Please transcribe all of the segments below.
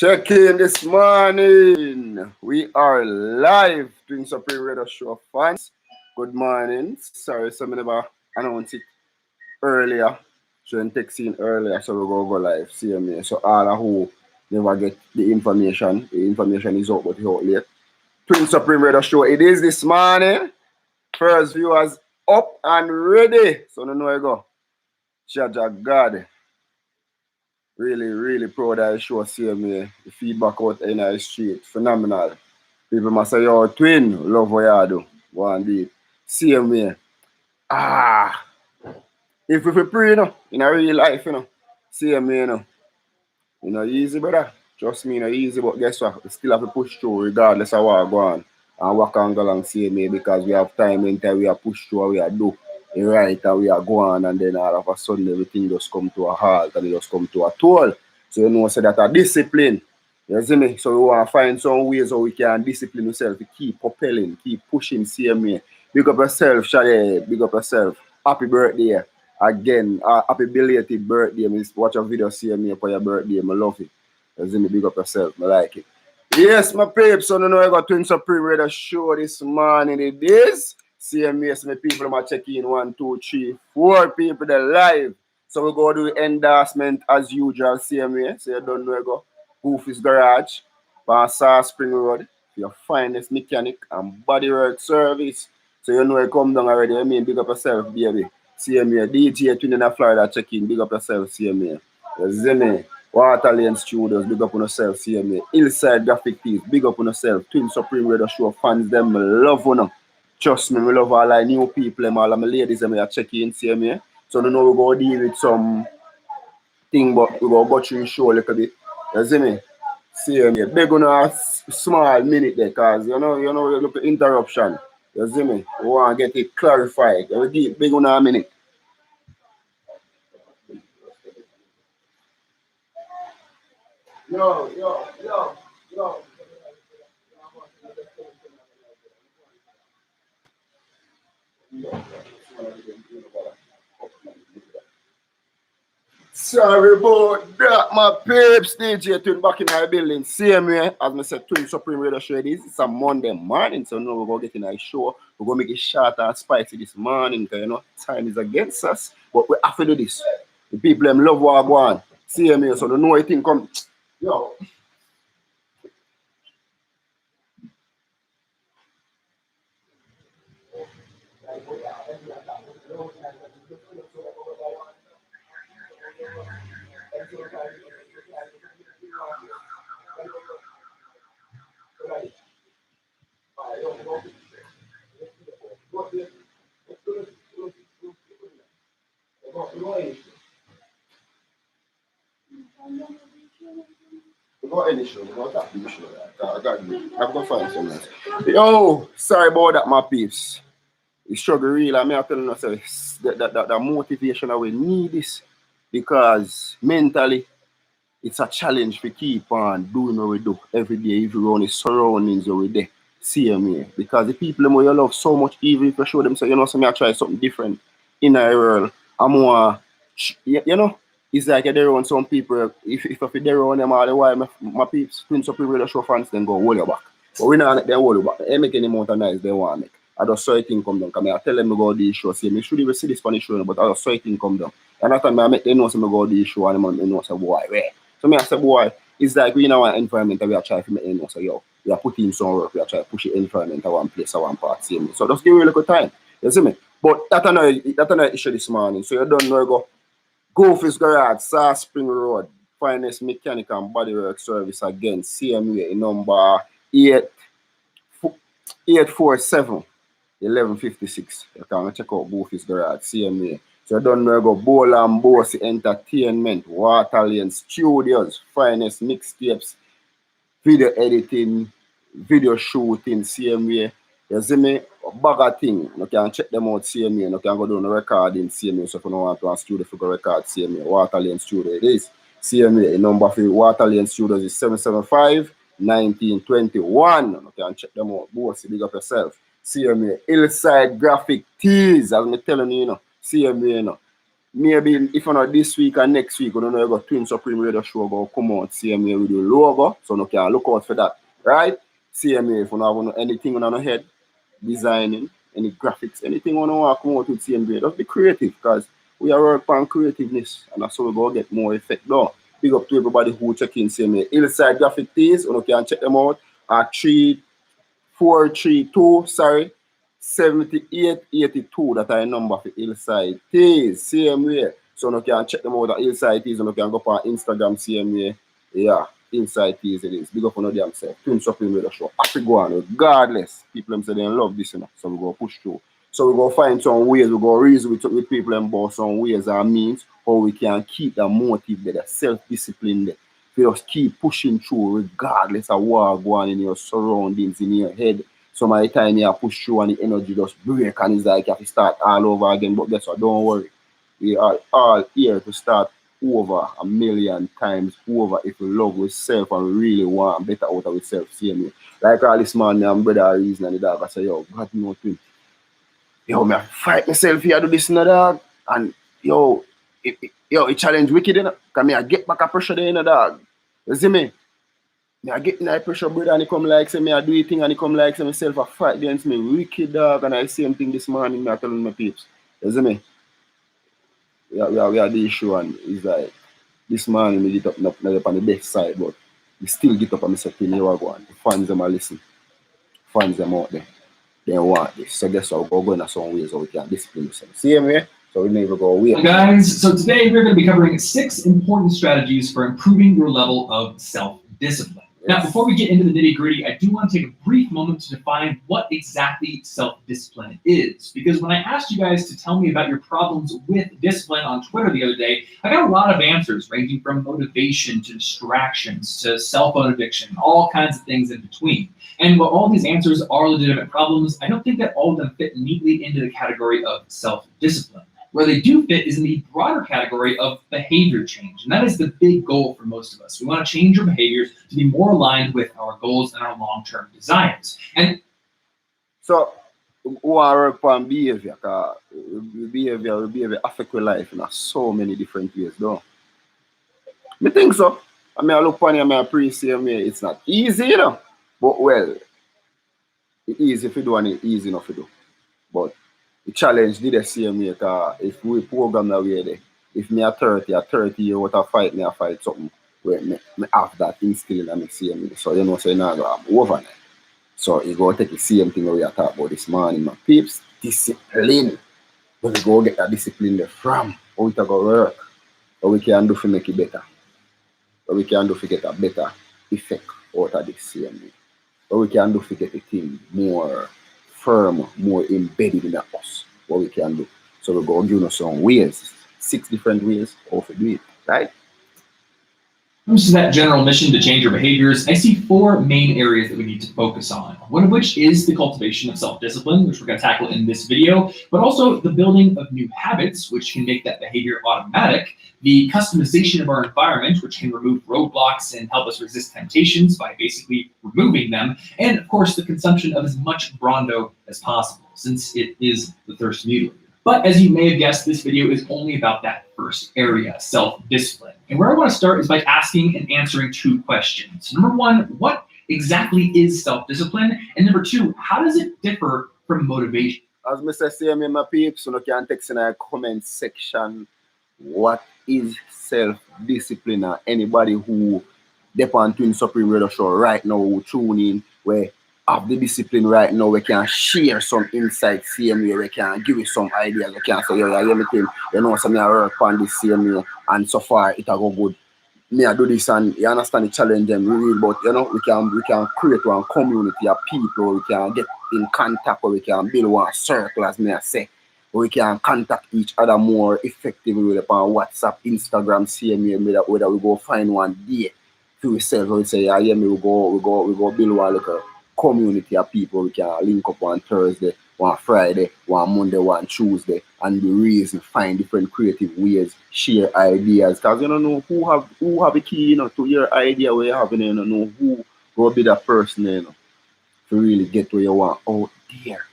Check in this morning. We are live doing Supreme Radio Show fans. Good morning. Sorry, some never announced it earlier. Shouldn't text in earlier, so we're gonna go live. See me. So all who never get the information is out, but it's out late. Twin Supreme Radio Show. It is this morning. First viewers up and ready. So no know where you go. Jaja God. Really proud of the show. See me. The feedback out in the street. Phenomenal. People must say, yo, twin, love what you do. One day. See me. If we pray, you know, in a real life, you know, see me, you know, easy, brother. Trust me, you know, easy, but guess what? We still have to push through regardless of what go on. And walk and go along, see me, because we have time in time, we are push through, we are do it right, and we are going, and then all of a sudden, everything just come to a halt, and it just come to a toll. So, you know, so that a discipline, you see me? So, we want to find some ways how we can discipline ourselves, to keep propelling, keep pushing, see me. Big up yourself, Shade, big up yourself. Happy birthday. Again, happy belated birthday. I watch a video, see me for your birthday. I love it. You see me, big up yourself. I like it. Yes, my peeps, so I know I got Twin Supreme Radio Show this morning. It is. CMS, my people are checking 1, 2, 3, 4 people that live. So we go do endorsement as usual, CMS. So you don't know I go. Goofy's Garage, Bansar Spring Road, your finest mechanic and bodywork service. So you know I come down already. I mean, big up yourself, baby. CMA, DJ Twin in Florida, check in, big up yourself, CMA. You see me? Waterlane Studios, big up on yourself, CMA. Hillside Graphic Tees, big up on yourself. Twin Supreme Radio Show fans, them love on. Trust me, we love all our new people, all of my ladies, them are checking, CMA. So you know we go deal with some thing, but we go through the show a little bit. You see me? CMA. Big on a small minute there, cause you know, look at interruption. You see me? We want to get it clarified. We give big on a minute. Yo. Sorry about that, my peeps. DJ Twin back in our building. Same way, as I said, Twin Supreme Radio Show. It's a Monday morning, so now we're going to get in our show. We're going to make it short and spicy this morning, because, you know, time is against us. But we have to do this. The people them love what I go on. Same way, so they know anything come. Yo. Yo, sorry about that, my peeps. The struggle real. I'm telling you, that motivation we need this, because mentally it's a challenge to keep on doing what we do every day, even around the surroundings where we there. See me, because the people who you love so much, even if you show them, say, you know, so I try something different in our world. I'm more, you know, it's like they're around some people. If they're around them all the while, my peeps, Twin Supreme Radio Show fans, then go hold you back. But we not they hold you back. They make any amount of noise they want to make. I just saw it thing come down. I tell them to go to the show. See, me should even see this funny show, but I just saw it thing come down. And after I make them know some go to the show, and they know, say, boy, where? So me I say, boy, it's like we in our environment that we are trying to make them know. So yo, we are putting in some work, we are trying to push the environment at one place, at one part. See me. So just give me a little time. You see me? But that's another issue this morning. So you don't know, you go Goofy's Garage, South Spring Road, finest mechanic and bodywork service again. CMA number 847 1156. You can check out Goofy's Garage, CMA. So you don't know, you go Bowl and Bossy Entertainment, Waterlane Studios, finest mixtapes, video editing, video shooting, CMA. You see me? A bag of thing. You can check them out, CMA. You can go down the recording, CMA. So if you don't want to a studio for go record, CMA. Waterlane Studio it is. CMA. The number for Waterlane Studios is 775-1921. You can check them out. Bossy, big up yourself. CMA. Hillside Graphic Tees, as I'm telling you, CMA, maybe if not this week or next week, we don't know you got Twin Supreme Radio Show go come out CMA with the logo, so you can look out for that, right? CMA, if you have anything on your head, designing, any graphics, anything you want to come out with CMA, just be creative because we are working on creativeness and that's how we go get more effect done. Big up to everybody who check in CMA. Hillside Graphic Tees, you can check them out at 3432, sorry, 7882, that are a number for Hillside Tees, same way. So you can check them out at Hillside Tees and you can go on Instagram, same way. Yeah, Hillside Tees it is. Big up on the damn self. Twin Supreme Radio Show. Happy go on, regardless. People them say they love this, you know. So we go push through. So we go find some ways, we go reason with people about some ways and means how we can keep that motive there, that self-discipline there. You just keep pushing through regardless of what going on in your surroundings, in your head. Some of the time you push through and the energy just break and it's like you have to start all over again. But guess what? Don't worry. We are all here to start over a million times over if we love ourselves and we really want better out of ourselves. See me? Like all this man, I'm brother reason and the dog, I say, yo, God no twin. Yo, me fight myself here, do this and dog. And yo, it challenge wicked, you know? Because me I get back a pressure there, you know, dog. You see me? Me I get in that pressure, brother, and he come like, say, me I do it thing, and he come like, say, myself a fight against me. Wicked, dog. And I same thing this morning, me I telling my peeps. You see me? We are the issue, and it's like, this morning, me get up, not on the best side, but we still get up and say, you know what, go on. The fans them are listen. Fans them out there. They want this. So guess what? We're going to some ways so we can discipline ourselves. Same way. So we never go away. Hi guys, so today we're going to be covering 6 important strategies for improving your level of self-discipline. Yes. Now, before we get into the nitty-gritty, I do want to take a brief moment to define what exactly self-discipline is. Because when I asked you guys to tell me about your problems with discipline on Twitter the other day, I got a lot of answers ranging from motivation to distractions to cell phone addiction, all kinds of things in between. And while all these answers are legitimate problems, I don't think that all of them fit neatly into the category of self-discipline. Where they do fit is in the broader category of behavior change. And that is the big goal for most of us. We want to change our behaviors to be more aligned with our goals and our long-term desires. And so, we want to work on behavior, because behavior affects your life in so many different ways, though. I think so. I mean, I look upon it, I appreciate it. It's not easy, you know. But, well, it's easy if you do and it's easy enough to do. But the challenge did the same way, because if we program that way there, if me are 30 years what I fight, me I fight something where me have that instilled in me same way. So you know, so you know I'm overnight. So you go take the same thing we are talking about this morning, my peeps, discipline. But we go get that discipline there from how we go work, what we can do to make it better. What we can do to get a better effect out of this same way. What we can do to get the thing more firm, more embedded in us, what we can do. So we're going to give you some ways, 6 different ways how to do it, right? When it comes to that general mission to change your behaviors, I see 4 main areas that we need to focus on. One of which is the cultivation of self-discipline, which we're going to tackle in this video, but also the building of new habits, which can make that behavior automatic, the customization of our environment, which can remove roadblocks and help us resist temptations by basically removing them, and of course the consumption of as much Brondo as possible, since it is the thirst mutilator. But as you may have guessed, this video is only about that first area, self-discipline. And where I want to start is by asking and answering 2 questions. Number 1, what exactly is self-discipline? And number 2, how does it differ from motivation? As Mr. Say, my peeps, you can text in the comment section what is self-discipline, or anybody who depend Twin Supreme Radio Show right now who tune in, where have the discipline right now, we can share some insights same way, we can give you some ideas, we can say, yo, let me tell you know, some I work on this same way, and so far it go good. Me I do this, and you understand the challenge them really, but you know, we can create one community of people, we can get in contact, or we can build one circle, as me I say, we can contact each other more effectively upon WhatsApp, Instagram, same way, whether we go find one day to ourselves, we say, yeah, me we go build one little community of people. We can link up on Thursday, one Friday, one Monday, one Tuesday, and be reason find different creative ways, share ideas. Because you don't know who have a key, you know, to your idea where you have, you don't know who will be that person, you know, to really get where you want out there.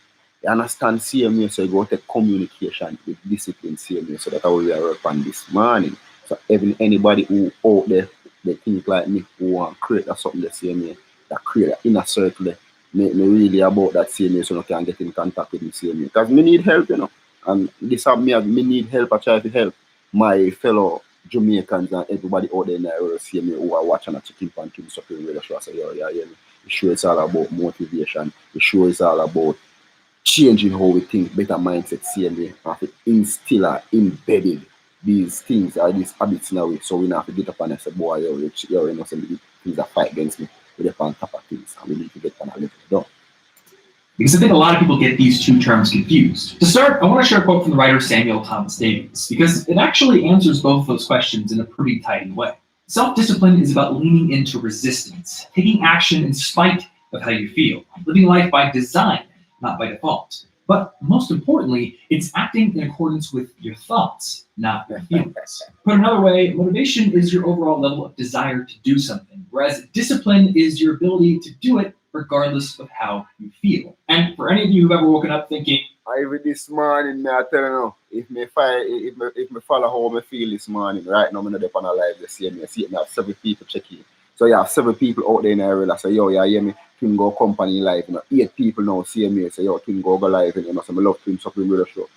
You You understand same way, so you go take communication with discipline same way. So that's how we are work on this morning. So even anybody who out there, they think like me, who want to create something the same way, that create an inner circle there, me really about that same way so you can get in contact with me same way. Because me need help, And this have me need help, I try to help my fellow Jamaicans and everybody out there in the world same way who are watching a chicken pan king supreme radio show. I say, yo, yeah, me. The show is all about motivation. The show is all about changing how we think, better mindset, same way, and to instill or embedded these things or these habits in our way. So we now have to get up and say, boy, yo, some things that fight against me, we're on top of things, and we need to get on a little done. Because I think a lot of people get these two terms confused. To start, I want to share a quote from the writer Samuel Thomas Davies, because it actually answers both those questions in a pretty tidy way. Self-discipline is about leaning into resistance, taking action in spite of how you feel, living life by design, not by default. But most importantly, it's acting in accordance with your thoughts, not your feelings. Put another way, motivation is your overall level of desire to do something, whereas discipline is your ability to do it regardless of how you feel. And for any of you who've ever woken up thinking, even this morning, I tell you, if me follow how I feel this morning, right now I'm not on a live the same. I see it, I have 7 people checking. So you have 7 people out there in the area that say, yo, you hear me, Twin Go Company live. 8 people now see me say, yo, Twin Go live, and so I love Twin Supreme Radio Show.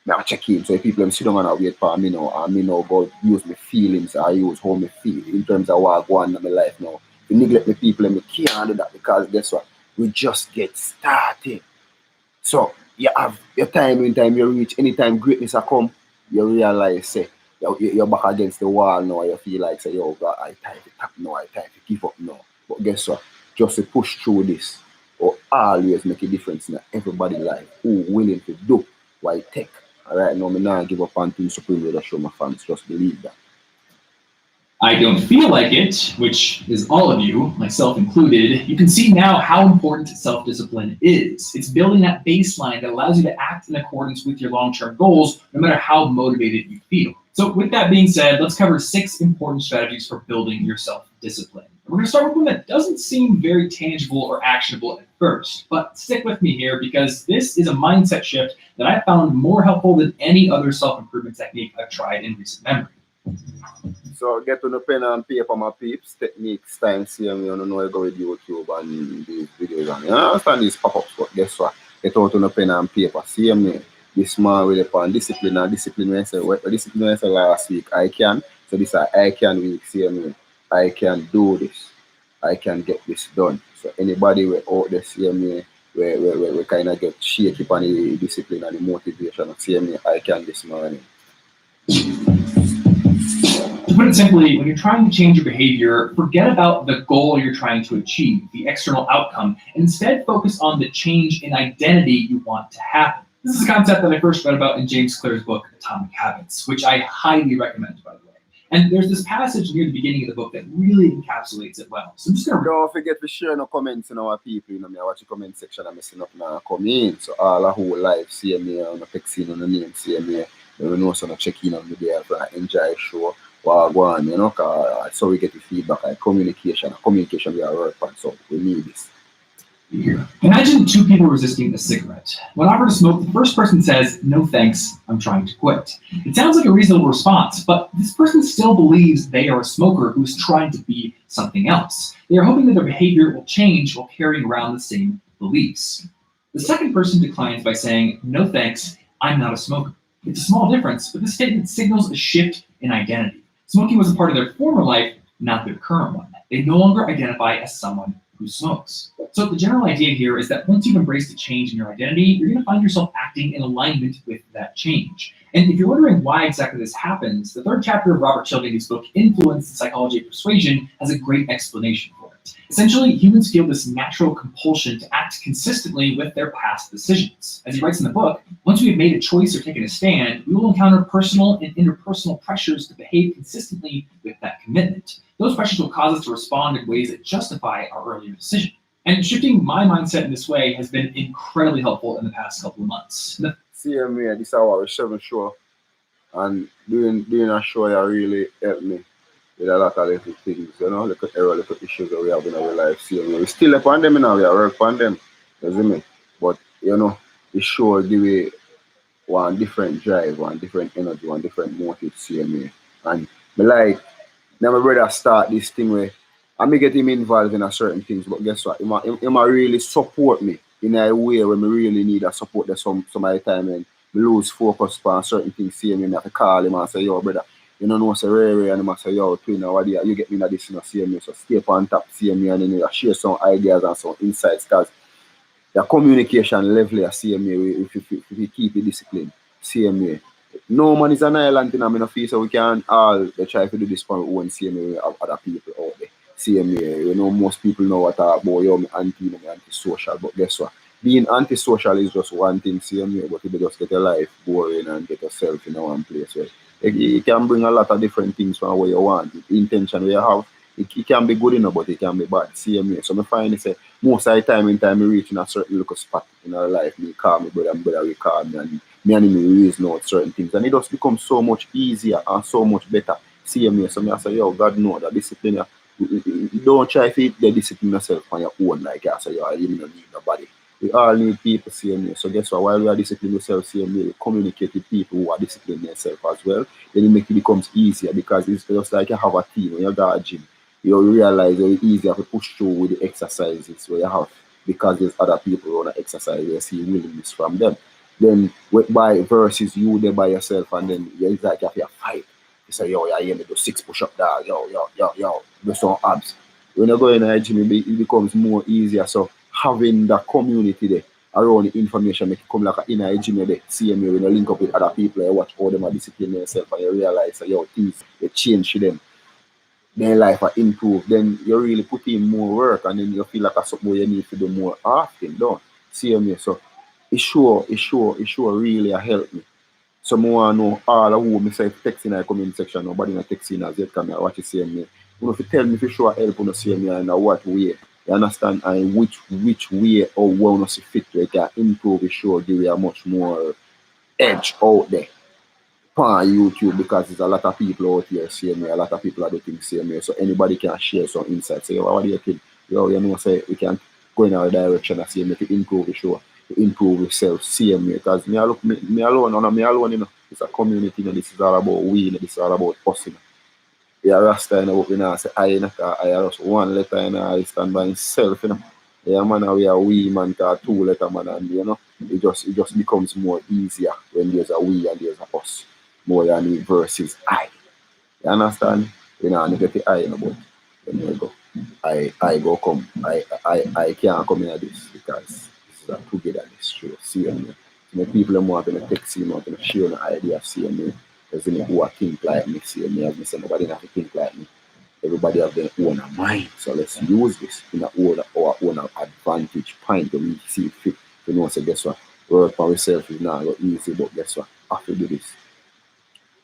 Now check in. So if people sit down and wait for me now, and me now go use my feelings, I use how me feel in terms of what I go on in my life now. If you neglect the people and me can't do that, because guess what? We just get started. So you have your time, anytime you reach, anytime greatness will come, you realize, say, you're back against the wall now, you feel like, say, yo, God, I time to tap now, I time to give up now. But guess what? Just to push through this will always make a difference in everybody's life who willing to do what it takes. All right, now, I'm not give up on Team Supreme Radio Show, my fans. Just believe that. I don't feel like it, which is all of you, myself included. You can see now how important self-discipline is. It's building that baseline that allows you to act in accordance with your long-term goals, no matter how motivated you feel. So with that being said, let's cover 6 important strategies for building your self-discipline. We're going to start with one that doesn't seem very tangible or actionable at first, but stick with me here because this is a mindset shift that I found more helpful than any other self-improvement technique I've tried in recent memory. So get on the pen and paper, my peeps. Techniques, time, see me, you know, I go with YouTube and these videos. And you understand these pop-ups, but guess what? Get out on the pen and paper. See me, this man with upon discipline and discipline. When I say last week, I can. So this is I can week. See me, I can do this. I can get this done. So anybody we out there, see me, we kind of get shaky upon the discipline and the motivation. See me, I can this morning. To put it simply, when you're trying to change your behavior, forget about the goal you're trying to achieve, the external outcome, and instead focus on the change in identity you want to happen. This is a concept that I first read about in James Clear's book, Atomic Habits, which I highly recommend, by the way. And there's this passage near the beginning of the book that really encapsulates it well. So I'm just going to... Don't forget to share no comments in our people. You know, I watch the comment section and I'm messing up now. Come in. So all who live, see me on the text on the name, see me. You know, so check in on me there for an enjoy show. One, you know, so we get the feedback and communication we are working on, so we need this. Imagine 2 people resisting a cigarette. When offered to smoke, the first person says, "No thanks, I'm trying to quit." It sounds like a reasonable response, but this person still believes they are a smoker who's trying to be something else. They are hoping that their behavior will change while carrying around the same beliefs. The second person declines by saying, "No thanks, I'm not a smoker." It's a small difference, but this statement signals a shift in identity. Smoking was a part of their former life, not their current one. They no longer identify as someone who smokes. So the general idea here is that once you've embraced a change in your identity, you're going to find yourself acting in alignment with that change. And if you're wondering why exactly this happens, the 3rd chapter of Robert Cialdini's book, Influence, the Psychology of Persuasion, has a great explanation for it. Essentially, humans feel this natural compulsion to act consistently with their past decisions. As he writes in the book, once we have made a choice or taken a stand, we will encounter personal and interpersonal pressures to behave consistently with that commitment. Those pressures will cause us to respond in ways that justify our earlier decision. And shifting my mindset in this way has been incredibly helpful in the past couple of months. See me, this is our 7th show, and doing a show that really helped me with a lot of little things, you know, little issues that we have in our life. See me, we still upon them now, we are work on them, you see me? But, you know, it sure give you one different drive, one different energy, one different motive, see me. And me like, now my brother start this thing where I may get him involved in a certain things, but guess what? He might really support me in a way where me really need a support that some of the time and me lose focus on certain things, see me, I have to call him and say, yo, brother, you know, say Ray, and I say, yo, twin, what do you get me in this, you know, see me, so stay up on top, see me, and then you share some ideas and some insights, because the communication level is same way if you keep the discipline, same way. No man is an island in a feel so we can all try to do this for our own same way of other people out there. Same way. You know, most people know what about yo, me anti-social, but guess what? Being antisocial is just one thing, same way, but if you just get your life boring and get yourself in one place where it can bring a lot of different things from where you want. The intention where you have, it can be good enough, but it can be bad. Same way. So I find it say most of the time in time I reach in a certain little spot in our life, me call me brother and brother will call me and me and me reason out certain things. And it just becomes so much easier and so much better. Same way. So I say, yo, God know that discipline you don't try to the discipline yourself on your own like I say, yo, you don't need nobody. We all need people same way. So guess what? While we are disciplining ourselves same way, we communicate with people who are disciplining themselves as well. Then it makes it becomes easier because it's just like you have a team when you go to a gym. You realize it's easier to push through with the exercises where you have because there's other people who want to exercise, you see willingness from them. Then by versus you there by yourself and then it's like you have to fight. You say, yo, yeah, you need to do 6 push-up dog, yo, do some abs. When you go in a gym, it becomes more easier. So having the community there around the information make it come like in a gym there, see me when you link up with other people, you watch how them are discipline themselves and you realize that yo, things they change to them. Their life are improved, then you really put in more work and then you feel like that's something you need to do more often, don't see me. So it sure really a help me. So I want to know all of who me say text in the comment section, nobody not texting as yet come here watch the same me. You know if you tell me if you sure help on the same me and what way. You understand and which way or where you see fit where you can improve it sure give you a much more edge out there on YouTube because there's a lot of people out here same way, a lot of people are doing same way. So anybody can share some insights. Say, yo, what do you think? Yo, you know, say we can go in our direction and same way to improve the show, to improve yourself, same way. Because me alone, no, me alone, you know, it's a community, you know, this is all about we, you know, this is all about us, you know. Yeah, Rasta, you know, what we now say, I, you know, I just one letter, you know, I stand by himself, you know. Yeah, man, we are we, man, 2 letter, man, and, you know, it just becomes more easier when there's a we and there's a us. More than me versus I. You understand? You know, and get the I, you know, but when you go, I go come. I can't come in at this because this is a togetherness show. See me. The people who want to text me, want to share an idea, see me. There's any who think like me, see me. As I say, nobody have to think like me. Everybody have their own mind. So let's use this in our own advantage point to we see fit. You know, so guess what? Work for yourself is not easy, but guess what? I have to do this.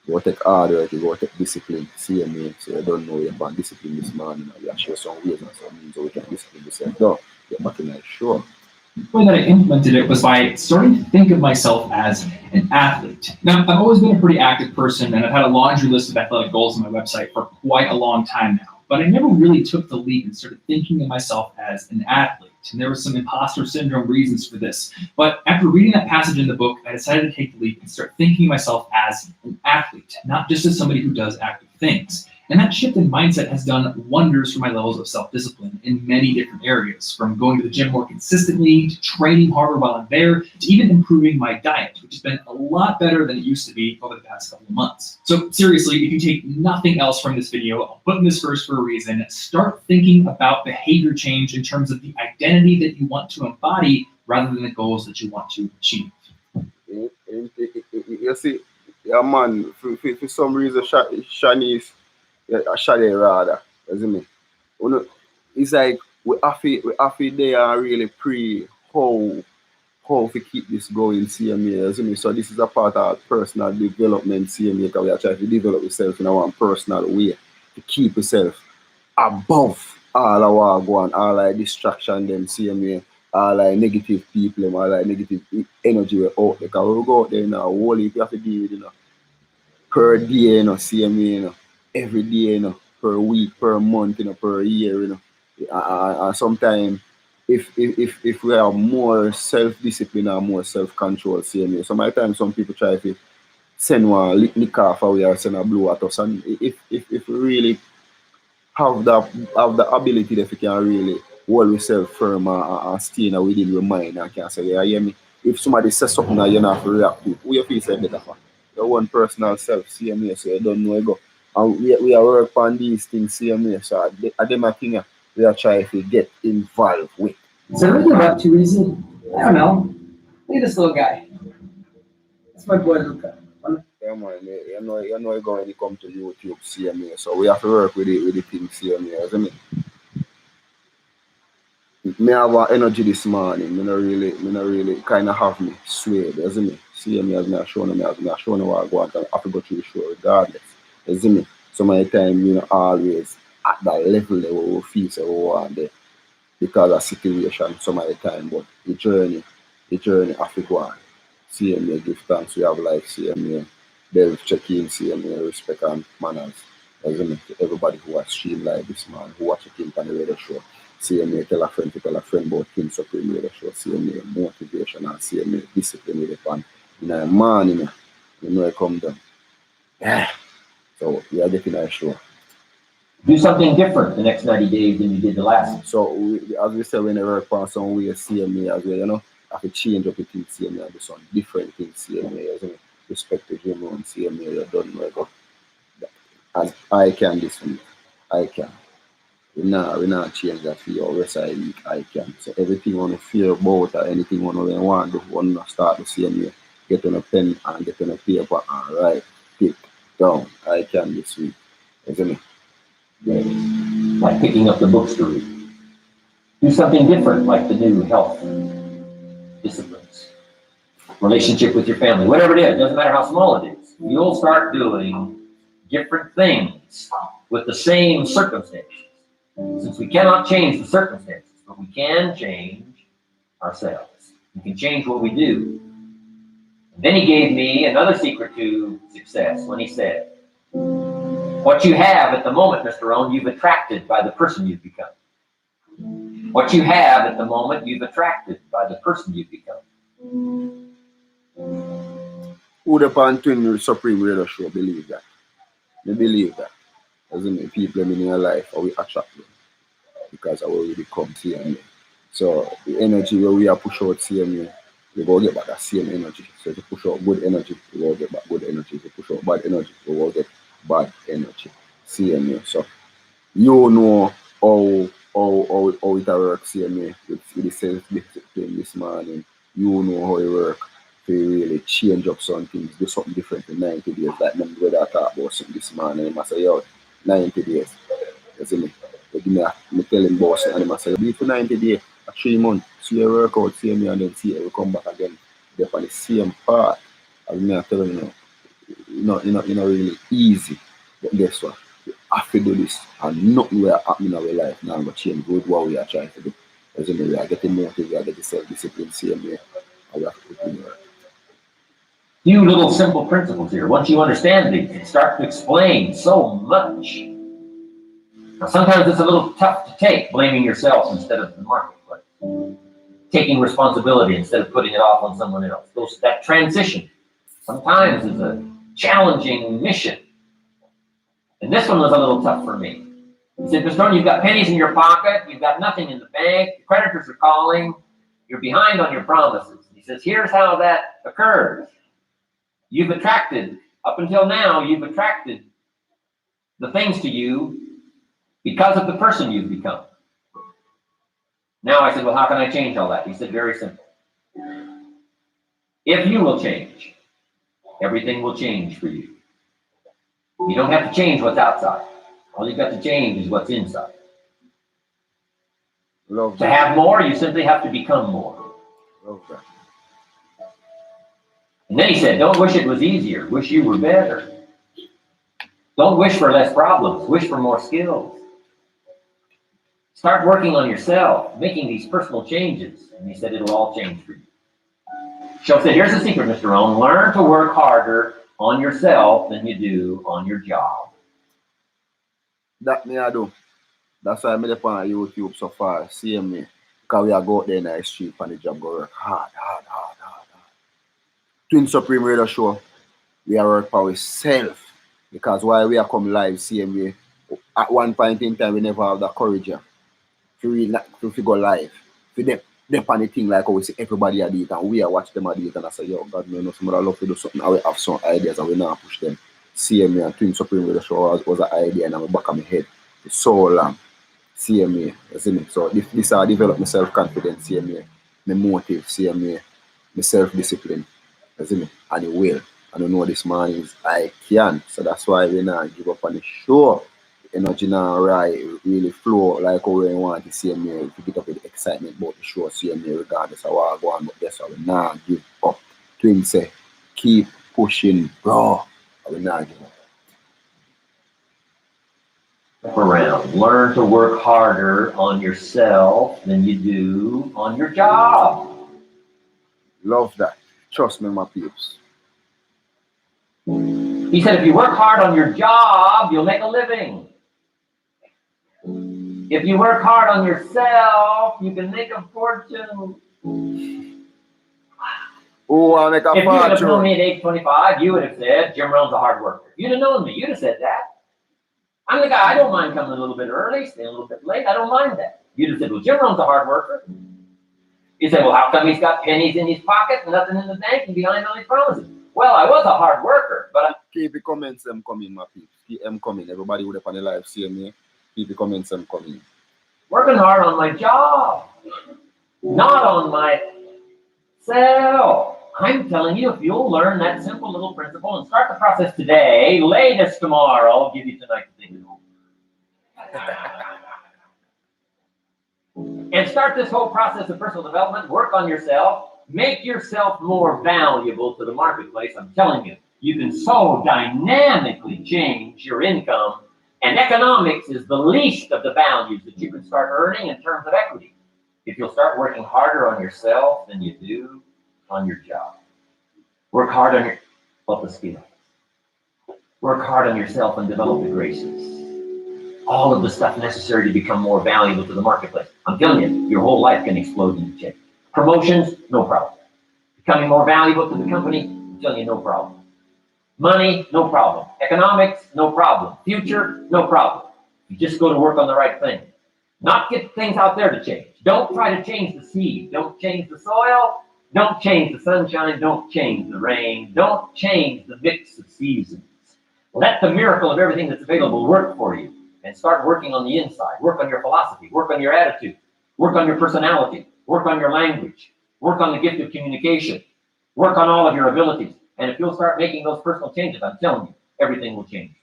You go take hard work, you go take discipline, see me. So you don't know you're on discipline this morning. You have to share some ways and some means so we can discipline yourself. No, get back in that show. The way that I implemented it was by starting to think of myself as an athlete. Now, I've always been a pretty active person, and I've had a laundry list of athletic goals on my website for quite a long time now. But I never really took the leap and started thinking of myself as an athlete. And there were some imposter syndrome reasons for this. But after reading that passage in the book, I decided to take the leap and start thinking of myself as an athlete, not just as somebody who does active things. And that shift in mindset has done wonders for my levels of self-discipline in many different areas, from going to the gym more consistently, to training harder while I'm there, to even improving my diet, which has been a lot better than it used to be over the past couple of months. So seriously, if you take nothing else from this video, I'll put in this first for a reason. Start thinking about behavior change in terms of the identity that you want to embody rather than the goals that you want to achieve. You see, yeah, man, for some reason, Shanice, Shade rather, you see me? You know, it's like we have to they are really pre how to keep this going, see me, you see me? So this is a part of personal development, see me, because we are trying to develop yourself in our personal way to keep yourself above all our go on, all like distraction them, see me, all like negative people, all like negative energy we out there. Because we go out there now, whole heap you have to deal with, you know, per day, you know, see me, you know, every day, you know, per week, per month, you know, per year, you know. And sometimes if we are more self-discipline or more self-control, same way. So my time some people try to send one lick off away or send a blow at us. And if we really have the ability that we can really hold yourself firm and stay in within your mind and can say, yeah, hear me. If somebody says something that you're not to react to, who you feel say better for? Your own personal self, same way, so you don't know you go. And we are work on these things, same way. So at them I think we are trying to get involved with. So what are you up to, is it? I don't know. Look at this little guy. That's my boy Luca. Yeah, man, you know you're going to come to YouTube, same way. So we have to work with the things, same way, isn't it? Me have energy this morning. Me not really kind of have me swayed, you see me? See me as me a showing me as me a showing what I go and I have to go through the show regardless. You see me? So my time, always at that level that we feel so we want there because of situation some of the time, but the journey have to go on. See me give thanks, we have life, see me delve check in, see me respect and manners. You see me? To everybody who has streamed live this man, who watch it on the radio show. See me tell a friend about King Supreme Radio Show, see me motivation and see me discipline with the fun. In the morning, you know I come down. Yeah. So we are getting a show. Do something different the next 90 days than you did the last. So as we say, whenever I pass on, we see me as well, I have to change up the things, see me and do some different things, see me as well. Respect to him and see me, you don't know I go. As I can this week, I can. We not change that for your rest of the week, I can. So everything on the fear about or anything on the want to do, want to start the same way. Get on a pen and get on a paper and write, pick down. I can this week. Isn't it? Like picking up the books to read. Do something different, like the new health disciplines. Relationship with your family, whatever it is, doesn't matter how small it is. You'll start doing different things with the same circumstances. Since we cannot change the circumstances, but we can change ourselves. We can change what we do. And then he gave me another secret to success when he said, what you have at the moment, Mr. Owen, you've attracted by the person you've become. What you have at the moment, you've attracted by the person you've become. Who the pan twin Supreme Radio Show believe that? They believe that. Doesn't mean people in your life or we attract them because of where we become CMA. So the energy where we are push out CMA, we go get back that same energy. So if you push out good energy, we go get back good energy. If you push out bad energy, we go get bad energy. CMA. So you know how it works CMA with the self-discipline this morning. You know how it works to really change up some things, do something different in 90 days. Like my brother talk about something this morning, and I say, yo, 90 days. You see me? They give me tell him boss and I say, be for 90 days, 3 months, see your workout, see me and then see it will come back again. They're on the same path. As me I tell you, really easy. But guess what? You have to do this and nothing will happen in our life now but change good what we are trying to do. As you know, we are getting motivated, we are getting self-discipline, same way. And we have to put in work. Few little simple principles here. Once you understand these, it starts to explain so much. Now, sometimes it's a little tough to take, blaming yourself instead of the marketplace. Taking responsibility instead of putting it off on someone else. That transition sometimes is a challenging mission. And this one was a little tough for me. He said, Mr. Stone, you've got pennies in your pocket, you've got nothing in the bank, the creditors are calling, you're behind on your promises. He says, here's how that occurs. You've attracted, up until now, you've attracted the things to you because of the person you've become. Now I said, well, how can I change all that? He said, very simple. If you will change, everything will change for you. You don't have to change what's outside. All you've got to change is what's inside. Love To that. have more, you simply have to become more. Love that. And then he said, don't wish it was easier. Wish you were better. Don't wish for less problems. Wish for more skills. Start working on yourself, making these personal changes. And he said, it'll all change for you. Show said, here's the secret, Mr. Owen. Learn to work harder on yourself than you do on your job. That me I do. That's why I'm on YouTube so far, see me. Because we are go out there in the street on the job, go work hard. Twin Supreme Radio Show, we are work for ourselves. Because while we are come live, same way, at one point in time, we never have the courage to figure live. For them on the thing like how we see everybody do it and we are watch them do it and I say, yo, God, man, somebody love to do something and we have some ideas and we now push them. CMA and Twin Supreme Radio Show was an idea and I'm back of my head. It's so long. CMA, you see me? So this I develop my self-confidence, CMA, my motive, CMA, my self-discipline, you see me? And the will. I don't know this man is I can. So that's why we now give up on the show. Energy now right really flow like how we want to see me to get up with the excitement about the show, see me regardless of what I go on, but that's how we now give up. Twin say, keep pushing, bro. I will not give up. Around. Learn to work harder on yourself than you do on your job. Love that. Trust me, my peeps. He said, if you work hard on your job, you'll make a living. If you work hard on yourself, you can make a fortune. Oh, I make a If you would have known fortune. me at age 25, you would have said, Jim Rohn's a hard worker. You'd have known me. You'd have said that. I'm the guy, I don't mind coming a little bit early, staying a little bit late. I don't mind that. You'd have said, well, Jim Rohn's a hard worker. You say, well, how come he's got pennies in his pocket and nothing in the bank and behind all his promises? Well, I was a hard worker, but Keep the comments them coming, my peeps. Keep them coming. Everybody would have on the live see me. Keep the comments them coming. working hard on my job, not on myself. I'm telling you, if you'll learn that simple little principle and start the process today, latest tomorrow, I'll give you tonight to think it over. And start this whole process of personal development, work on yourself, make yourself more valuable to the marketplace. I'm telling you, you can so dynamically change your income, and economics is the least of the values that you can start earning in terms of equity. If you'll start working harder on yourself than you do on your job. Work hard on your skills. Work hard on yourself and develop the graces. All of the stuff necessary to become more valuable to the marketplace. I'm telling you, your whole life can explode into change. Promotions, no problem. Becoming more valuable to the company, I'm telling you, no problem. Money, no problem. Economics, no problem. Future, no problem. You just go to work on the right thing. Not get things out there to change. Don't try to change the seed. Don't change the soil. Don't change the sunshine. Don't change the rain. Don't change the mix of seasons. Let the miracle of everything that's available work for you. And start working on the inside. Work on your philosophy. Work on your attitude. Work on your personality. Work on your language. Work on the gift of communication. Work on all of your abilities. And if you'll start making those personal changes, I'm telling you, everything will change.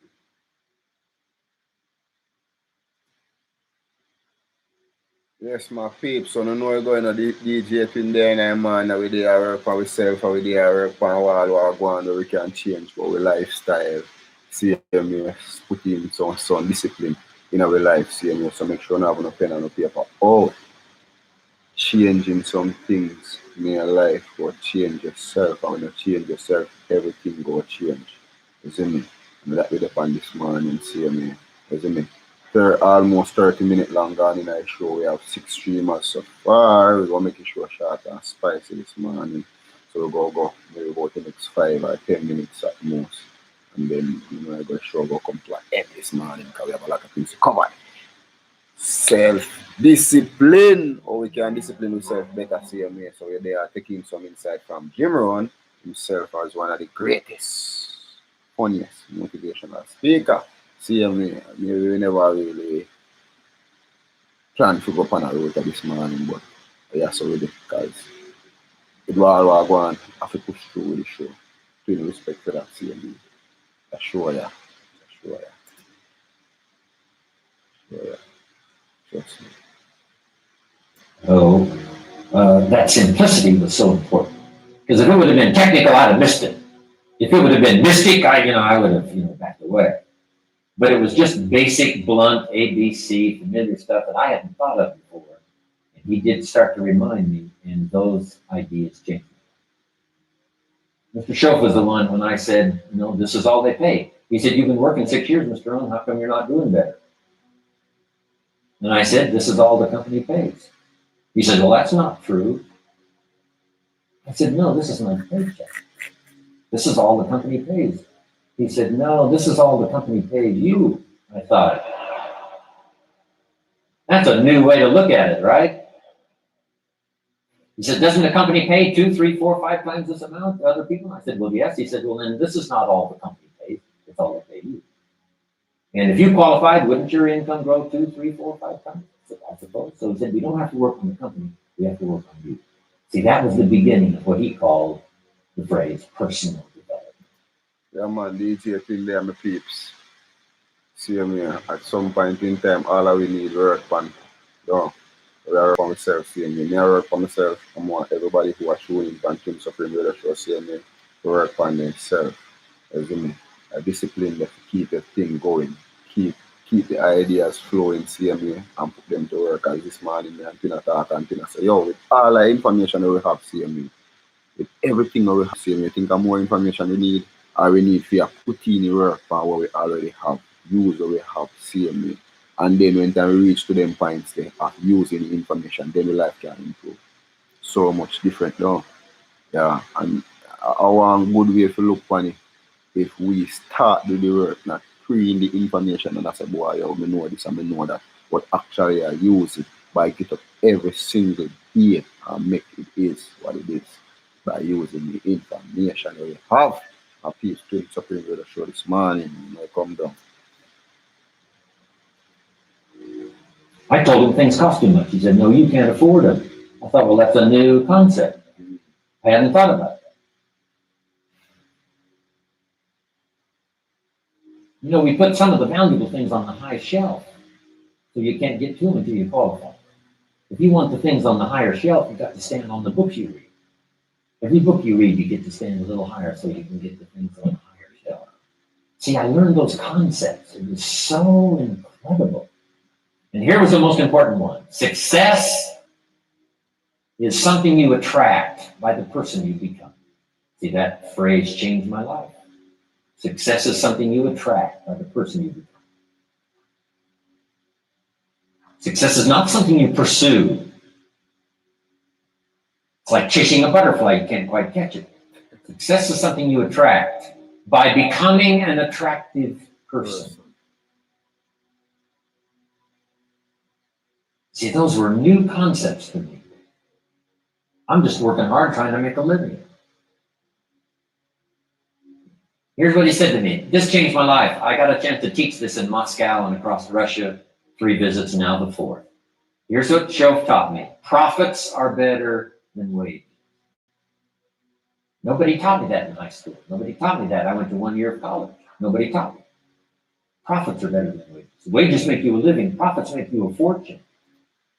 Yes, my peeps. So, no know we're going to DJ in there and man, we there work for ourselves, we there work for all what go on, we can change our lifestyle. See me put in some discipline in our life, see me. So make sure you have no pen and no paper. Oh, changing some things in your life, but change yourself. And when you change yourself, everything go change. You see me? And that we upon this morning, see me. You see me? Almost 30 minutes long gone in our show. We have 6 streamers so far. We're going to make it short, short and spicy this morning. So we'll go maybe about the next 5 or 10 minutes at most. And then, we're going to show go come to an end this morning because we have a lot of things to cover. Self-discipline. Or we can discipline ourselves better, see me. So we're there taking some insight from Jim Rohn himself as one of the greatest, funniest motivational speaker. See me, we never really planned to go up on a road this morning, but yeah, so with it, because it was all go on, I have to push through with the show. Paying respect for that, see me. That's sure, yeah. Trust me. Oh, that simplicity was so important. Because if it would have been technical, I'd have missed it. If it would have been mystic, I would have, backed away. But it was just basic, blunt, ABC, familiar stuff that I hadn't thought of before. And he did start to remind me, and those ideas changed me. Mr. Schoaf was the one when I said, this is all they pay. He said, you've been working 6 years, Mr. Rohn, how come you're not doing better? And I said, this is all the company pays. He said, well, that's not true. I said, no, this is my paycheck. This is all the company pays. He said, no, this is all the company paid you. I thought, that's a new way to look at it, right? He said, doesn't the company pay 2, 3, 4, 5 times this amount to other people? I said, well, yes. He said, well, then this is not all the company pays. It's all they pay you. And if you qualified, wouldn't your income grow 2, 3, 4, 5 times? I said, I suppose. So he said, we don't have to work on the company. We have to work on you. See, that was the beginning of what he called the phrase personal development. Yeah, man, DJ Phil there, my peeps. See me at some point in time, all we need work on. No, we are work for myself, see me. Me I work for myself. I want everybody who are tuning in on Team Supreme Radio Show, see me, to work on themselves. As in, a discipline that keep the thing going, keep the ideas flowing, see me, and put them to work. As this morning, me and Tina talk and Tina say, yo, with all the information that we have, see me, with everything that we have, see me, you think of more information we need, or we need to put in the work for what we already have, use what we have, see me. And then when we reach to them points there of using the information, then the life can improve. So much different now. Yeah, and our good way to look on it, if we start do the work, not pre in the information, and I say, boy, yo, me know this and me know that, but actually I use it by get up every single day and make it is what it is by using the information that we have. A piece to Supreme Radio Show this morning, when I come down. I told him things cost too much. He said, no, you can't afford them. I thought, well, that's a new concept. I hadn't thought about that. You know, we put some of the valuable things on the high shelf, so you can't get to them until you qualify. If you want the things on the higher shelf, you've got to stand on the books you read. Every book you read, you get to stand a little higher so you can get the things on the higher shelf. See, I learned those concepts. It was so incredible. And here was the most important one. Success is something you attract by the person you become. See, that phrase changed my life. Success is something you attract by the person you become. Success is not something you pursue. It's like chasing a butterfly, you can't quite catch it. Success is something you attract by becoming an attractive person. See, those were new concepts to me. I'm just working hard trying to make a living. Here's what he said to me. This changed my life. I got a chance to teach this in Moscow and across Russia, 3 visits, now the 4th. Here's what Shove taught me. Profits are better than wages. Nobody taught me that in high school. Nobody taught me that. I went to 1 year of college. Nobody taught me. Profits are better than wages. Wages make you a living. Profits make you a fortune.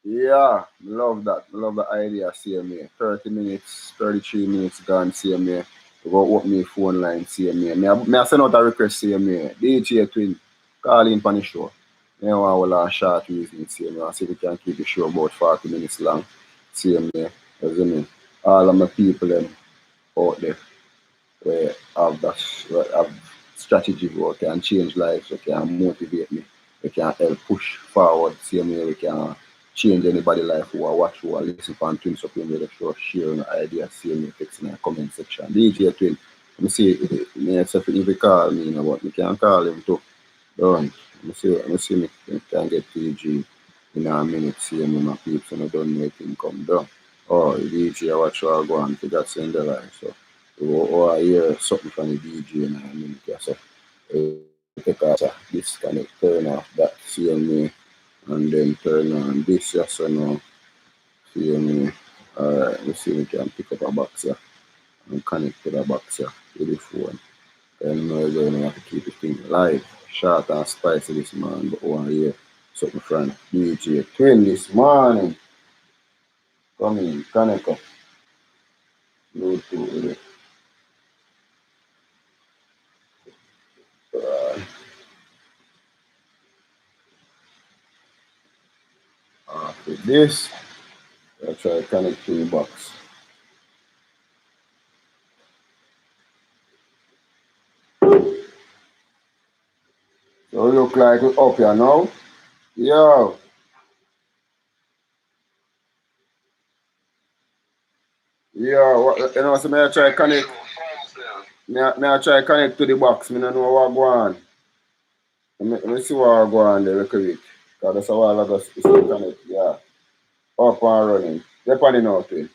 Yeah, love that. Love the idea, CMA. 30 minutes, 33 minutes gone, CMA. We go open my phone line, CMA. Me I send out a request, CMA. DJ Twin, call in for the show. Me want a short reason, CMA. I see if we can keep the show about 40 minutes long, CMA. As you mean, all of my people them out there where have strategy where can change lives, we can motivate me, we can help push forward, CMA, we can change anybody's life who are watch, who are listen to Twin Supreme Radio Show, sharing ideas, CMA, text in the comment section. DJ Twin, let me see, if you call me, but you can call him too. Don't. Let me see me can get TG in a minute, CMA, my peeps, and I don't know if him come down. Oh, DJ, I watch you go on to that send the line, so. Or I hear something from the DJ in a minute, yeah, so take out disconnect, turn off that, CMA, and then turn on this, yeah, so now, CMA. Alright, let's see if we can pick up a box here and connect to the box here with the phone. And now we're going to have to keep the thing live, short and spicy this morning, but over here, something from DJ Twin this morning. Come in, connect up. Bluetooth with it. After this, I'll try to connect to the box. So it look like we're up here now. Yo. Yeah, you know, so me I try connect. Me I try connect to the box. Me don't know what go on. Let me see what go on there real quick. Cause that's a while ago still connect. Yeah, up and running. Depending on it.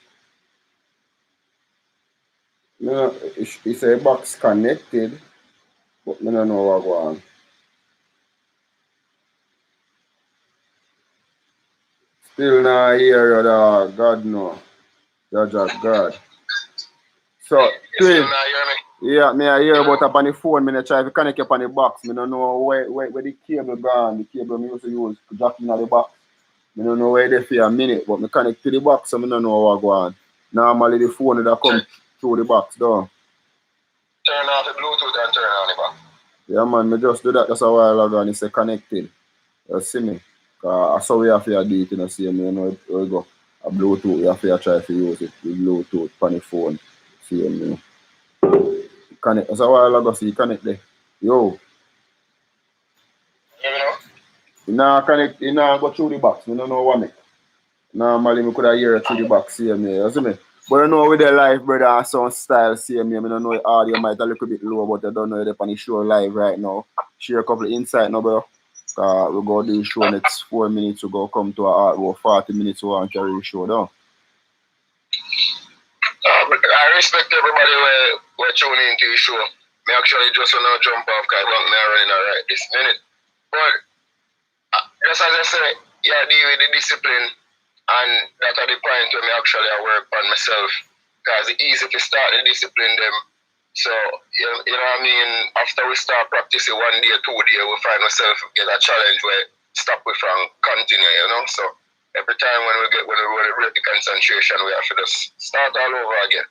Me no, it say box connected, but me don't know what go on. Still not hear you, dog. God no. Judge of God. So, You still twin. not hear me? Yeah, me I hear about up on the phone. Me I try to connect up on the box. Me don't know where the cable gone. The cable me used to use to jack in the box. Me don't know where they for a minute, but me connect to the box, so me don't know what go on. Normally the phone that come through the box, though. Turn off the Bluetooth and turn on the back. Yeah, man, me just do that just a while ago and it say connected. You see me? Cause I saw we have to do it, you know, see me, you know, where we go. A Bluetooth, we have to try to use it with Bluetooth on the phone. See me? Connect. That's a while ago, see connect there. Yo, You know? you nah connect, you nah go through the box. Me don't know what me. Normally, me could have hear it through the box, see me, you see me? But you know, with the live, brother, and sound style, see me, I don't know the audio might a little bit low, but I don't know if they're on the show live right now. Share a couple of insight now, bro. We go do the show next 4 minutes to go come to our 40 minutes to want to carry the show down. I respect everybody who tuning into the show. Me actually just want to jump off because I don't know running right this minute. But just as I say, yeah, deal with the discipline, and that are the point where me actually I work on myself. Because it's easy to start the discipline them. So, you know what I mean? After we start practicing 1 day, 2 days, we find ourselves get a challenge where stop we from continue, you know? So every time when we break the concentration, we have to just start all over again.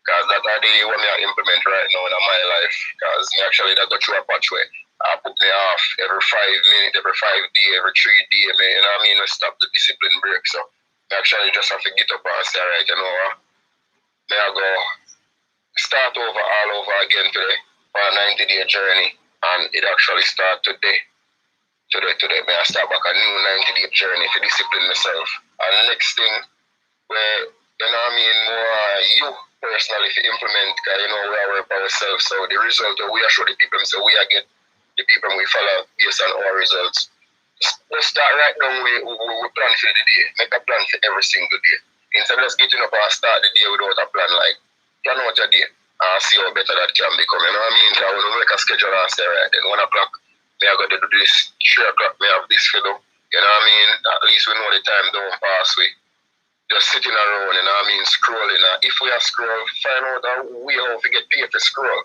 Because that are the one I implement right now in my life. Because me actually that go through a patch where I put me off every 5 minutes, every 5 days, every 3 days, you know what I mean? We stop the discipline break. So I actually just have to get up and say, right, you know what? May I go start over all over again today for a 90-day journey, and it actually start today. Today, may I start back a new 90-day journey to discipline myself. And the next thing, where you know what I mean, more you personally to implement, because you know we are work by ourselves. So the result we are show the people, so we are get the people we follow based on our results. Let's start right now. We plan for the day, make a plan for every single day. Instead of just getting up and start the day without a plan, like plan out your day and see how better that can become. You know what I mean? Because when we make a schedule and say, right, then 1 o'clock, may I go to do this, 3 o'clock, may I have this for them. You know what I mean? At least we know the time don't pass we. Just sitting around, you know what I mean, scrolling. If we are scroll, find out a way how to get paid to scroll.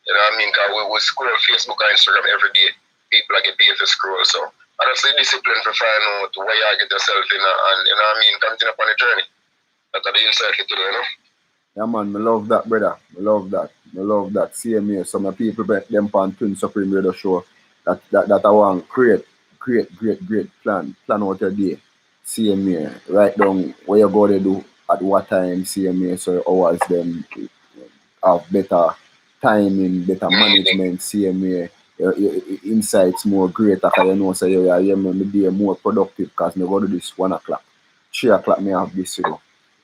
You know what I mean? Because we scroll Facebook and Instagram every day. People get paid to scroll. So honestly, discipline to find out where you get yourself in and you know what I mean, continue upon the journey. That's the insight for today, you know? Yeah, man, I love that, brother. I love that. I love that. Same here. Some people bet them on Twin Supreme Radio Show that I want great plan. Plan out your day. Same here. Write down where you go to do at what time. Same here. So hours them have better timing, better management. Same here. Your insights more greater because you know so you may be more productive because me go to this 1 o'clock. 3 o'clock me have this to do.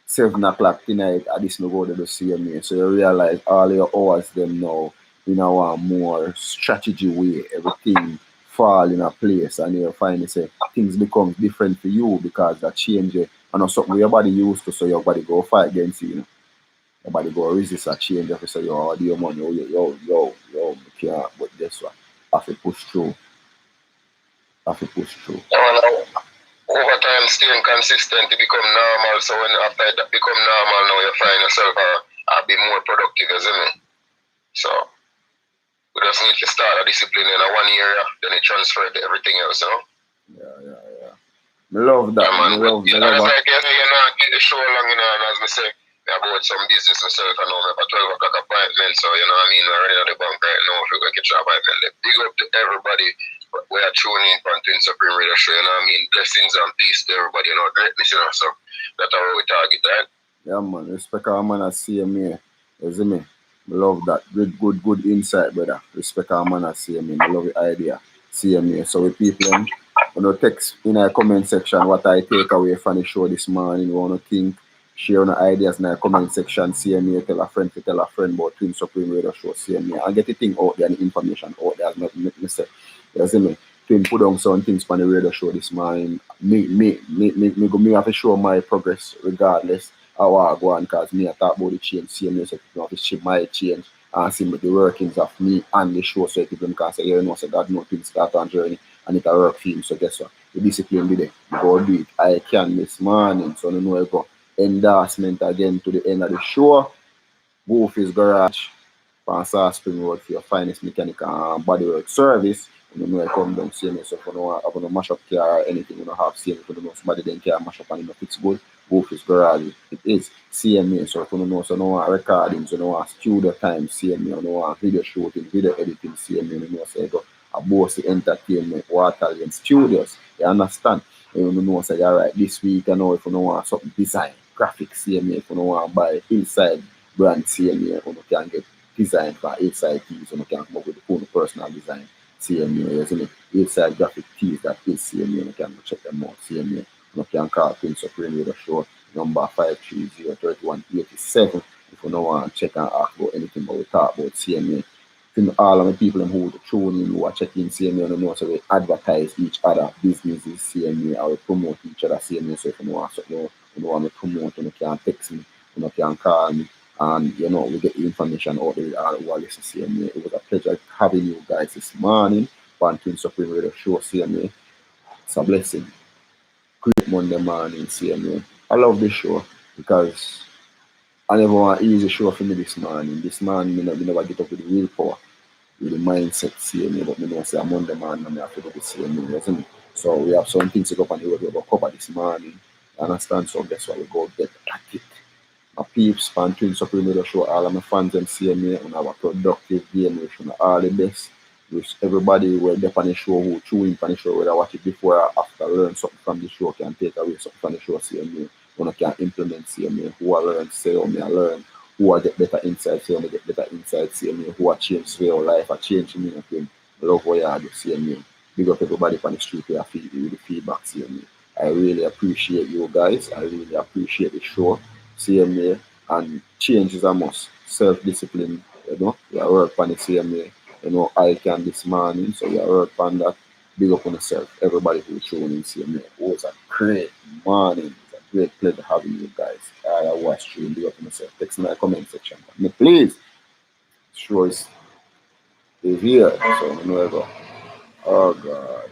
7 o'clock tonight at this no go to the CMA. So you realize all your hours them now in a more strategy way, everything fall in a place and you find it say things become different for you because that change and not something your body used to so your body go fight against you know. Your body go resist a change if you say yo do your money, yo, you can't but guess what? Have to push through. Have to push through. Over time, staying consistent to become normal. So when after that become normal, now you find yourself be more productive, isn't it? So we just need to start a discipline in a 1 area, then it transfer to everything else, you know? Yeah. I love that. Yeah, man. I love That's like you know, get the show along, you know, and as I say, about some business myself, I know I have a 12 o'clock appointment, so you know what I mean, we're already at the bank right now if we're going to catch an appointment. Big up to everybody. We are tuning in on Twin Supreme Radio Show, you know what I mean? Blessings and peace to everybody, you know, greatness, you know, so that's how we target that. Yeah, man. Respect our man as CMA. You see me? I love that. Good insight, brother. Respect our man as CMA. I love the idea. CMA. So we people text in our comment section what I take away from the show this morning. You want to think Share your ideas in the comment section. CMA, tell a friend to tell a friend about Twin Supreme Radio Show. CMA, and get the thing out there and the information out there. As nothing me say. You see me? Twin put on some things on the radio show this morning. Me have to show my progress regardless how I go on, because me I talk about the change. CMA, so people have to see my change and see the workings of me and the show, so people can say, you know, so God knows things start on journey and it a work for him. So guess what? The discipline be there. You go do it. I can this morning, so you know I go. Endorsement again to the end of the show. Wolfie's Garage, Pansar Spring Road for your finest mechanical and bodywork service. You know, I come down see me, so if you know I'm gonna mash up car or anything, you know, have seen if you know somebody then can mash up and if it's good, Wolfie's Garage. It is CMA, so if you know, so no want recordings, you know, want studio time, CMA, you know, want video shooting, video editing, CMA, you know, so you go a Bossy Entertainment, Waterland Studios. You understand? You know, say, all right, this week, you know, if you know want something design, graphics, CMA, if you know want to buy inside brand CMA, you can get design for inside tees, you can come up with the own personal design CMA, you see, inside graphic tees that is CMA, you can check them out, CMA. You can call Twin Supreme Radio Show, number 530-3187, if you know want to check and ask about anything but we talk about CMA. All of the people who tune in, who are checking CMA, you know, so we advertise each other businesses CMA, or we promote each other CMA. So if you want something, you want to promote, you can text me, you can call me, and you know, we get the information out there all who are listening CMA. It was a pleasure having you guys this morning on Twin Supreme Radio Show CMA. It's a blessing. Great Monday morning CMA. I love this show because I never want easy show for me this morning. This morning, me never get up with the willpower, with the mindset CMA, but me know say I'm Monday morning and I have to do the CMA, isn't it? So we have some things to go up on the road, we will cover this morning. You understand? So guess what? We go get at it. My peeps, and Twin Supreme Radio Show, all of my fans and CMA, and have a productive game, wish you all the best. Wish everybody who are on the show, who tune in on the show, whether watch it before or after, learn something from the show, can take away something from the show CMA. Who can implement CMA, who are learn, say how me I learn, who are get better insight, say how me get better insight CMA, who are change their life, are change me, and love what you do CMA. Big up everybody on the street who are with the feedback CMA. I really appreciate you guys. I really appreciate the show CMA, and change is a must. Self-discipline, you know, you work on the CMA, you know, I can this morning, so you work on that. Big up on yourself. Everybody who tuned in CMA. It was a great morning. It's a great pleasure having you guys. I watched you. Big up on yourself. Text in the comment section. Me, please. Show is here. So, you know, oh God.